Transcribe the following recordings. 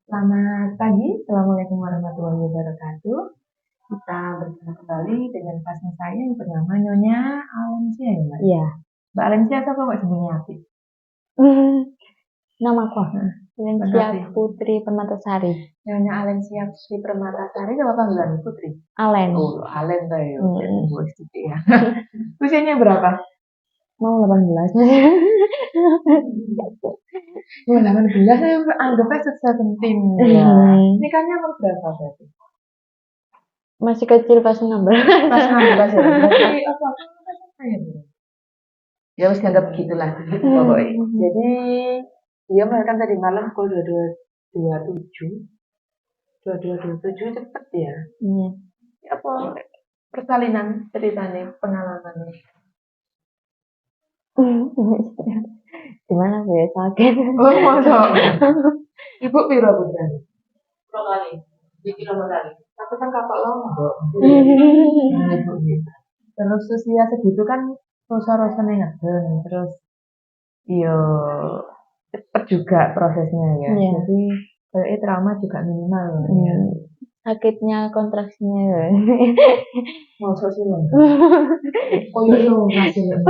Selamat pagi, Assalamualaikum warahmatullahi wabarakatuh. Kita bertemu kembali dengan pasien saya yang bernama Nyonya Alensia ya Mbak? Iya. Mbak Alensia siapa Mbak sebenarnya Api? Nama aku Alensia Api. Putri Permatasari. Nyonya Alensia Putri Permatasari apa panggilan Putri? Alen. Oh, Alen tuh ya. Ya. Usianya berapa? Mau 18. Oh, 18 saya anggapnya seventeen ya. Nikahnya umur berapa berarti? Masih kecil pas 16. Pas 16 ya. Berarti apa ya? Ya harus dianggap begitulah pokoknya. Jadi dia melahirkan tadi malam pukul 22.27 cepet ya. Apa persalinan ceritanya pengalamannya? Gimana Bu ya, sakit. Oh masa? Ibu piro putra? Piro kali? Dikira kali. Tapi kan kakak lama kok. Terus usia segitu kan rosa-rosanya ngeden, terus yo cepet juga prosesnya ya. Iya. Jadi kayaknya trauma juga minimal ya. Sakitnya kontraksinya ya. Mau sih loh. Oh iya hasilnya.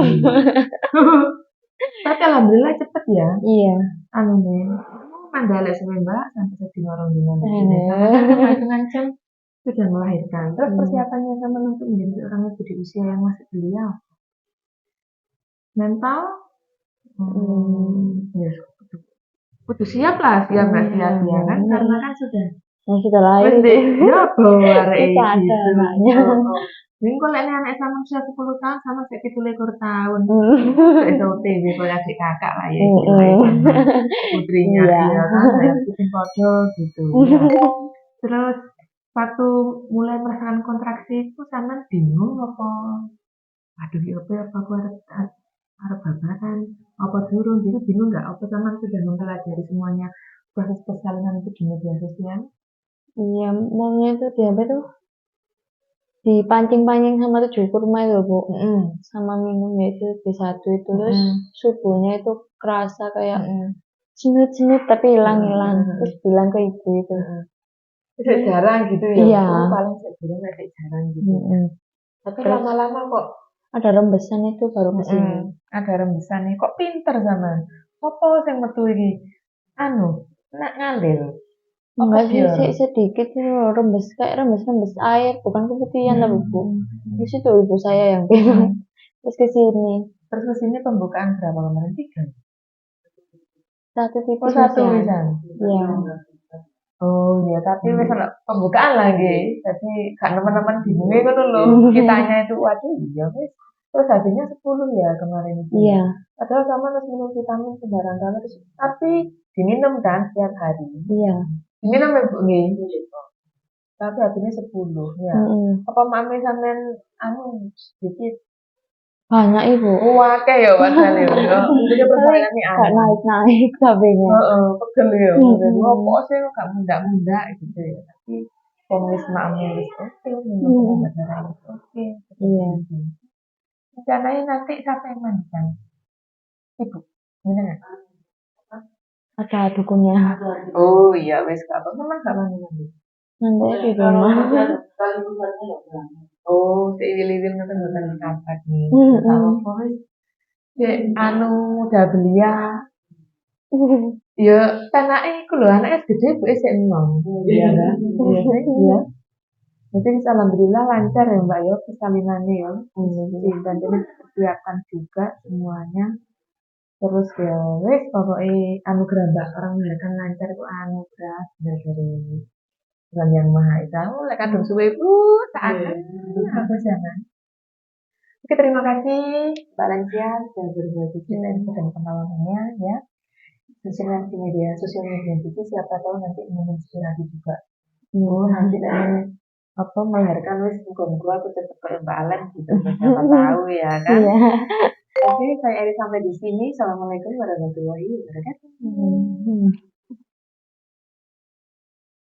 Tapi alhamdulillah cepet ya. Iya. Anu nih, mandala sampai Mbak sampai sedih orang gimana? Karena dengan jam sudah melahirkan. Terus persiapannya sama untuk menjadi orang ibu di usia yang masih belia. Mental, ya kudu siap lah, siap nggak siap ya kan? Karena kan sudah lahir. Ya bawa gitu. Anaknya. Ini kalau anak sama usia 10 tahun sama saya 17 tahun. Saya OTW kalau adik kakak lah ya. Putrinya ya kan, bikin foto gitu. Ya. Terus waktu mulai merasakan kontraksi itu sama bingung apa? Aduh ya apa aku harap babaran apa turun gitu bingung nggak? Apa sama sudah mempelajari semuanya proses persalinan itu di media sosial? Iya, maunya itu diabetes tuh dipancing-pancing sama 7 kurma itu Bu. Sama minumnya itu B1 itu terus subuhnya itu kerasa kayak cenut-cenut tapi hilang terus bilang ke ibu itu jarang gitu ya. Iya. Paling jarang gitu. Tapi lama-lama kok ada rembesan itu baru kesini. Ada rembesan nih kok pinter sama apa yang metu ini anu nak ngalil. Enggak sih sedikit itu rembes kayak rembes air bukan keputihan tapi Bu. Di situ ibu saya yang bilang. Terus kesini pembukaan berapa kemarin 3? Satu tipis satu ya. bisa. Iya. Oh ya tapi misalnya pembukaan lagi jadi gak teman-teman bingungnya itu loh kitanya itu waduh iya wes terus hasilnya 10 ya kemarin itu. Iya. Padahal sama harus minum vitamin sembarang kali tapi diminum kan setiap hari. Iya. Diminum ya Bu nggih. Tapi hasilnya 10 ya. Apa mami sampean anu sedikit banyak ibu. Oke ya padahal ya. Intinya persaingannya gak naik cabenya. Pegel ya. Ngopo sih gak munda gitu ya. Tapi komunis maknya wis oke, minum obat darah oke. Iya. Rencananya nanti siapa yang mandikan? Ibu. Benar. Ada dukunnya. Oh iya wis gak apa memang gak mandi. Nanti di rumah. Oh, seiwil-iwil ngoten mboten kapak nih. Apa wis anu udah belia. Ya, anake iku lho, anake gede Bu sik enom. Iya kan? Iya. Jadi alhamdulillah lancar ya Mbak ya persalinannya ya. Dan dipersiapkan juga semuanya. Terus ya wis pokoknya anugerah Mbak orang melahirkan lancar itu anugerah dari Tuhan Yang Maha Esa. Lek kadung suwe tak akan apa jangan. Oke, terima kasih Mbak Lansia sudah berbagi cerita dan pengalamannya ya. Sosial media itu siapa tahu nanti menginspirasi juga. Nanti apa melahirkan wis muga-muga aku cepet kayak Mbak Alen gitu. Siapa tahu ya kan. Oke, saya Eri sampai di sini. Assalamualaikum warahmatullahi wabarakatuh.